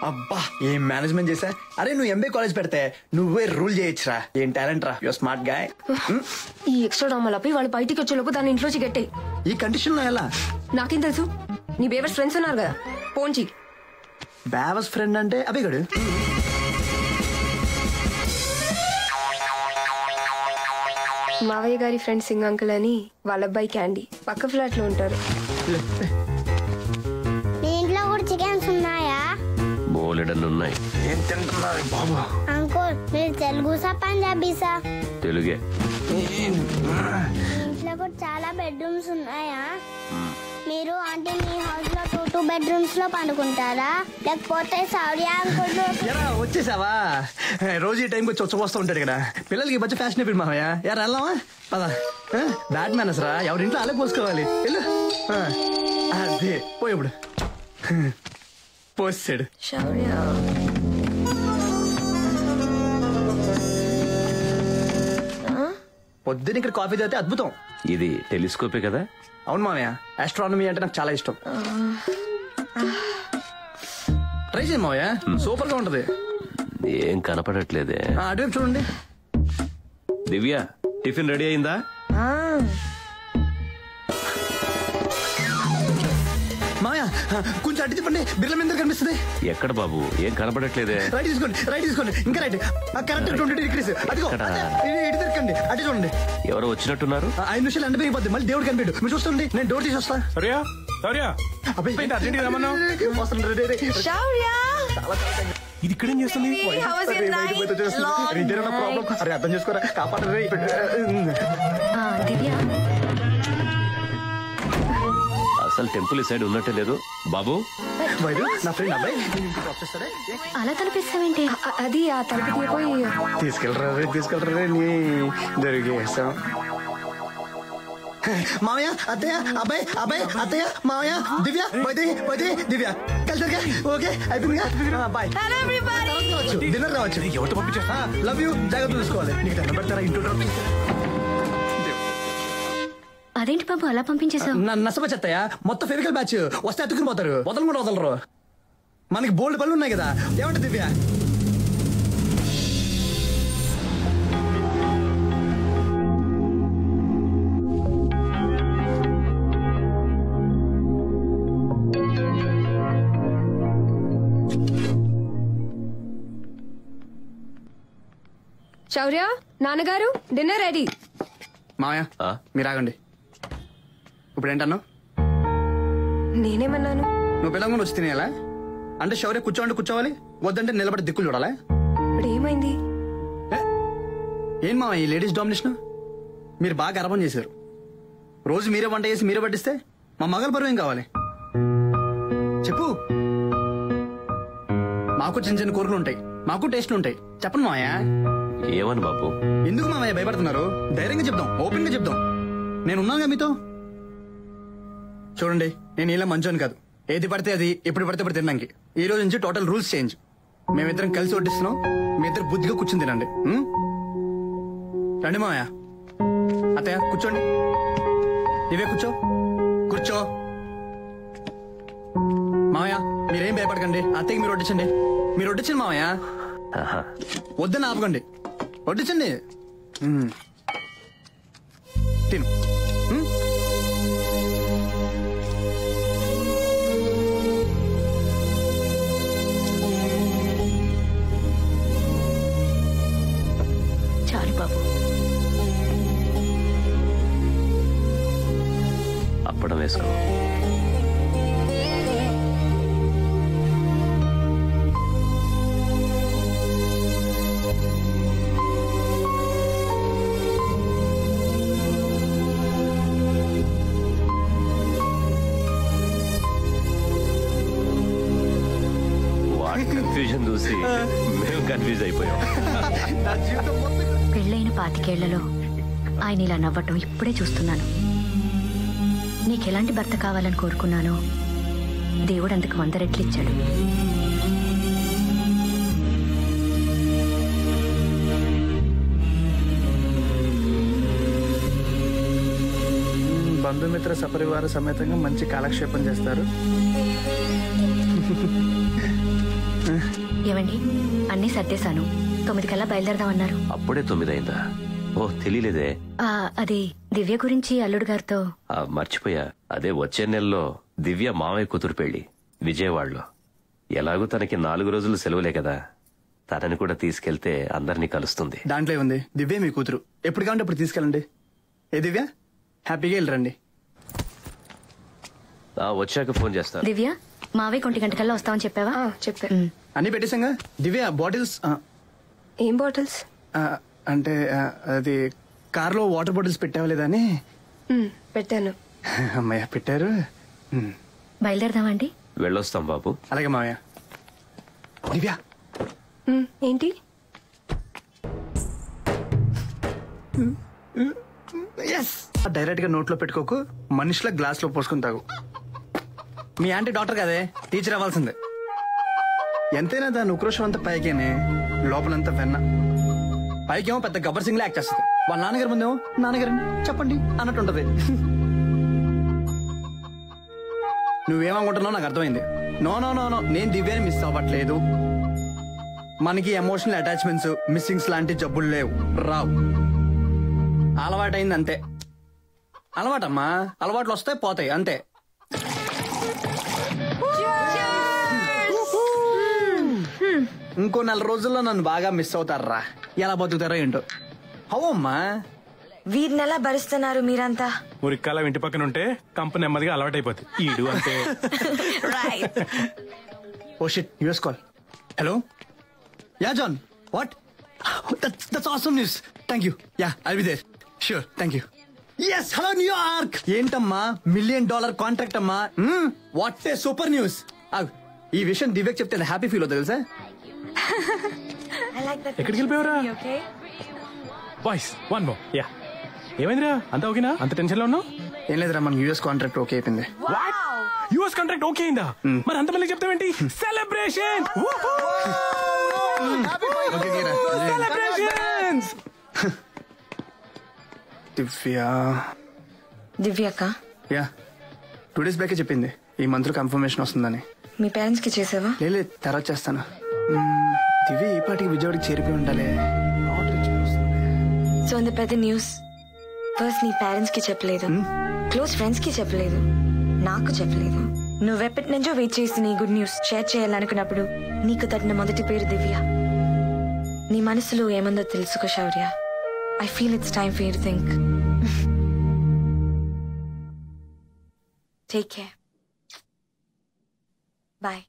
అబ్బా ఏం మేనేజ్మెంట్ చేశా. అరే నువ్వు ఎంబీ కాలేజ్ పెడితే నువ్వే రూల్ చేయొచ్చురా. ఏం టాలెంట్ రా, యువర్ స్మార్ట్ గాయ్. ఈ ఎక్స్ట్రా డ్రామాలపై వాళ్ళు బయటికి వచ్చేలోపు దాని ఇంట్లోంచి గట్టే. ఈ కండిషన్ లో ఎలా? నాకేం తెలుసు, నీ బేవర్స్ ఫ్రెండ్స్ ఉన్నారు కదా, పోంచి. బేవర్స్ ఫ్రెండ్ అంటే అభిగడు. మావయ్య గారి ఫ్రెండ్ సింగ్ అంకుల్ అని వాళ్ళ అబ్బాయి క్యాండీ పక్క ఫ్లాట్ లో ఉంటారు. మీ ఇంట్లో కూడా చికెన్స్ ఉన్నాయా? బోలెడన్ని ఉన్నాయి. ఏం తింటున్నారు బాబు? అంకుల్ మీరు తెలుగుసా పంజాబీసా? తెలుగే. ఇంట్లో కూడా చాలా బెడ్రూమ్స్ ఉన్నాయా? మీరు అంటే మీ హౌస్ లో 2 బెడ్రూమ్స్ లో పండుకుంటారా, లేకపోతే సౌర్య అంకుల్? వచ్చేసావా? రోజు ఈ టైంకి వచ్చి వచ్చి ఉంటాడు ఇక్కడ. పిల్లలకి మధ్య ఫ్యాషన్ అయిపోయింది మామయ్య. యారు వెళ్దామా? పదా. బ్యాట్ మ్యానస్ రా, ఎవరింట్లో అలా పోసుకోవాలి. వెళ్ళు. అదే పోయి ఇప్పుడు పోసాడు. పొద్దున ఇక్కడ కాఫీ తాగితే అద్భుతం. ఇది టెలిస్కోపే కదా? అవును మామయ్య, ఆస్ట్రానమీ అంటే నాకు చాలా ఇష్టం. ట్రై చేయండి మామయ్య, సూపర్ గా ఉంటది. ఏం కనపడట్లేదే. అటువైపు చూడండి. దివ్య, టిఫిన్ రెడీ అయిందా? మామయ్య కొంచెం అడ్డు చెప్పండి, బిర్ల మీద కనిపిస్తుంది. ఎక్కడ బాబు, ఏం కనపడట్లేదే. రైట్ తీసుకోండి, రైట్ తీసుకోండి, ఇంకా రైట్. Correct 20 degrees. అదిగో ఇటు తిరగండి, అటు చూడండి. ఎవరో వచ్చినట్టున్నారు. 5 నిమిషాలు ఎండిపోయిపోద్ది, మళ్ళీ దేవుడు కనిపించడు. మీరు చూస్తుండే, నేను డోర్ తీసి వస్తా. ఇది ఇక్కడేం చేస్తుంది? అరే అర్థం చేసుకోరా, కాపాడరే. అసలు టెంపుల్ సైడ్ ఉన్నట్టే లేదు బాబు. నా ఫ్రెండ్ అబ్బాయి అలా తలపిస్తావేంటి? అది ఆ తలుపు తీయపోయి తీసుకెళ్ళరా నీ దొరికేసాం. మామయ్య, అత్తయ్య, అబ్బాయి, అబ్బాయి, అత్తయ్య, మామయ్య, దివ్య, పోతే దివ్య కలిసరిగా ఓకే అయిపోయిందిగా. బాయ్. డిన్నర్ రావచ్చు. ఎవరితో పంపించా? లవ్ యూ, జాగ్రత్త చూసుకోవాలి. నీకు దండం పెడతారా ఇంటూ? అదేంటి బాబు అలా పంపించేసావు? నష్టపచ్చత్తయ్య, మొత్తం ఫెవికల్ బ్యాచ్ వస్తే అతుకుని పోతారు, వదలు కూడా వదలరు. మనకి బోల్డ్ పనులు ఉన్నాయి కదా. ఏమంటే దివ్య? శౌర్య, నాన్నగారు డిన్నర్ రెడీ. మామయ్య మీరు ఆగండి. ఇప్పుడు ఏంటన్నావు? నేనేమన్నాను? నువ్వు పిల్లలు వచ్చి తినేయాలా? అంటే శౌర్య కూర్చోండి కూర్చోవాలి, వద్దంటే నిలబడి దిక్కులు చూడాలా? ఇప్పుడు ఏమైంది? ఏం మామ ఈ లేడీస్ డామినేషన్? మీరు బాగా గర్వం చేశారు. రోజు మీరే వంట చేసి మీరే పట్టిస్తే మా మగల పరువు ఏం కావాలి చెప్పు. మాకు చిన్న చిన్న కోరికలు ఉంటాయి, మాకు టేస్ట్లు ఉంటాయి. చెప్పండి మామయ్య. ఏమని బాబు? ఎందుకు మామయ్య భయపడుతున్నారు? ధైర్యంగా చెప్దాం, ఓపెన్ గా చెప్దాం. నేనున్నాగా మీతో. చూడండి, నేను ఇలా మంచోని కాదు. ఏది పడితే అది ఎప్పుడు పడితే అప్పుడు తినడానికి. ఈ రోజు నుంచి టోటల్ రూల్స్ చేంజ్. మేమిద్దరం కలిసి వడ్డిస్తున్నాం, మీ ఇద్దరు బుద్ధిగా కూర్చుని తినండి. రండి మామయ్య. అత్తయ్య కూర్చోండి. ఇవే కూర్చో కూర్చో. మామయ్య మీరేం భయపడకండి, అత్తయ్యకి మీరు వడ్డించండి. మీరు వడ్డించండి మామయ్య, వద్దని ఆపకండి, వడ్డించండి. తిను. చాలు బాబు. అప్పడం వేసుకో. కన్ఫ్యూజన్ చూసి మేము కన్ఫ్యూజ్ అయిపోయాం. పెళ్ళైన 25 ఏళ్లలో ఆయన ఇలా నవ్వటం ఇప్పుడే చూస్తున్నాను. నీకెలాంటి భర్త కావాలని కోరుకున్నానో దేవుడు అందుకు 100 రెట్లు ఇచ్చాడు. బంధుమిత్ర సపరివార సమేతంగా మంచి కాలక్షేపం చేస్తారు. ఏమండి అన్నీ సర్దేశాను 9 కల్లా బయలుదేరదామన్నారు. అప్పుడే 9 అయిందా? ఓ తెలియలేదే. అది దివ్య గురించి అల్లుడు గారితో. మర్చిపోయా. అదే వచ్చే నెలలో దివ్య మామయ్య కూతురు పెళ్లి విజయవాడలో. ఎలాగూ తనకి 4 రోజులు సెలవులే కదా, తనని కూడా తీసుకెళ్తే అందరినీ కలుస్తుంది. దాంట్లో ఉంది. దివ్య మీ కూతురు, ఎప్పుడు కావాలంటే అప్పుడు తీసుకెళ్ళండి. ఏ దివ్య, హ్యాపీగా వెళ్ళరండి. వచ్చాక ఫోన్ చేస్తాను. దివ్య మావయ్య 1 గంట కల్లా వస్తామని చెప్పావా? చెప్పా. అన్ని పెట్టేశాంగా. దివ్య బాటిల్స్. ఏం బాటిల్స్? అంటే అది కార్లో వాటర్ బాటిల్స్ పెట్టావా లేదా అని. పెట్టాను. అమ్మయ్య పెట్టారు. బయలుదేరదామండి. వెళ్ళొస్తాం బాబు. అలాగే మావయ్య. దివ్య ఏంటి? డైరెక్ట్ గా నోట్లో పెట్టుకోకు, మనిషిలో గ్లాస్ లో పోసుకుని తాగు. మీ ఆంటీ డాక్టర్ కదే, టీచర్ అవ్వాల్సిందే. ఎంతైనా దాని ఉక్రోషం అంతా పైకేనే, లోపలంతా వెన్న. పైకేమో పెద్ద గబ్బర్ సింగ్ లా యాక్ట్ చేస్తుంది. వాళ్ళ నాన్నగారు ముందేమో నాన్నగారని చెప్పండి అన్నట్టుంటది. నువ్వేమనుకుంటున్నావు నాకు అర్థమైంది. నో నో నో నో, నేను దివ్యాని మిస్ అవ్వట్లేదు. మనకి ఎమోషనల్ అటాచ్మెంట్స్, మిస్సింగ్స్ లాంటి జబ్బులు లేవు, రావు. అలవాటైంది అంతే. అలవాటమ్మా, అలవాట్లు వస్తాయి పోతాయి అంతే. ఇంకో 4 రోజుల్లో నన్ను బాగా మిస్ అవుతారా, ఎలా బతుకుతారో ఏంటో. అమ్మా వీరిని ఎలా భరిస్తున్నారు మీరంతా? మురిక్కాల ఇంటి పక్కన ఉంటే కంపెనీ నెమ్మదిగా అలవాటైపోతుంది. ఈడు అంతే. Oh shit, US call. Hello, yeah John, what? That's awesome news. Thank you. Yeah, I'll be there. Sure, thank you. yes, hello New York. ఏంటమ్మా, $1 million కాంట్రాక్ట్ అమ్మా. What a super news. ఈ విషయం దివ్యకి చెప్తే హ్యాపీ ఫీల్ అవుతుంది తెలుసా. ఎక్కడికి వెళ్ళిపోయావురా? Boys one more. యా, ఏమైందిరా? అంత ఓకేనా? అంత టెన్షన్ లో ఉన్నావు? ఏం లేదురా, మన యూఎస్ కాంట్రాక్ట్ ఓకే అయిపోయింది. యూఎస్ కాంట్రాక్ట్ ఓకే అయిందా? మరి అంత మళ్ళీ చెప్తావేంటి? సెలబ్రేషన్. సెలబ్రేషన్స్. దివ్యక్క, యా, 2 days బ్యాకే చెప్పింది ఈ మంత్ లో కన్ఫర్మేషన్ వస్తుందని. మీ పేరెంట్స్ కి చేసావా? లేదు, తర్వాత చేస్తాను. దివ్య ఈ పాటికి విజయవాడకి చేరిపోయి ఉండాలి. సో అంత పెద్ద న్యూస్ ఫస్ట్ నీ పేరెంట్స్ కి చెప్పలేదు, క్లోజ్ ఫ్రెండ్స్ కి చెప్పలేదు, నాకు చెప్పలేదు. నువ్వెప్పటి నుంచో వెయిట్ చేసి నీ గుడ్ న్యూస్ షేర్ చేయాలనుకున్నప్పుడు నీకు తట్టిన మొదటి పేరు దివ్య. నీ మనసులో ఏముందో తెలుసుకో శౌర్య. I feel it's time for you to think. Take care. Bye.